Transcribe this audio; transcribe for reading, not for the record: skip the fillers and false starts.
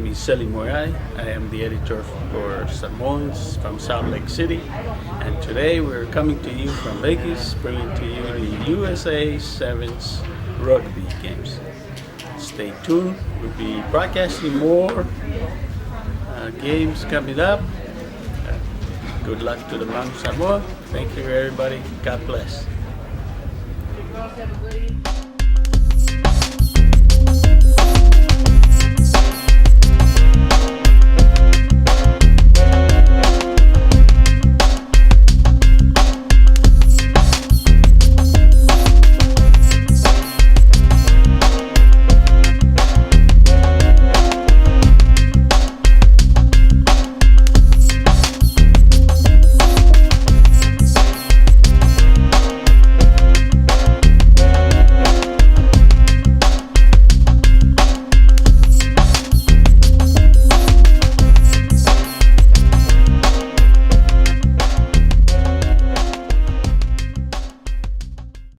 name is Selim Moray. I am the editor for Samoans from Salt Lake City. And today we're coming to you from Vegas, bringing to you the USA Sevens rugby games. Stay tuned. We'll be broadcasting more games coming up. Good luck to the Mount Samoa. Thank you, everybody. God bless.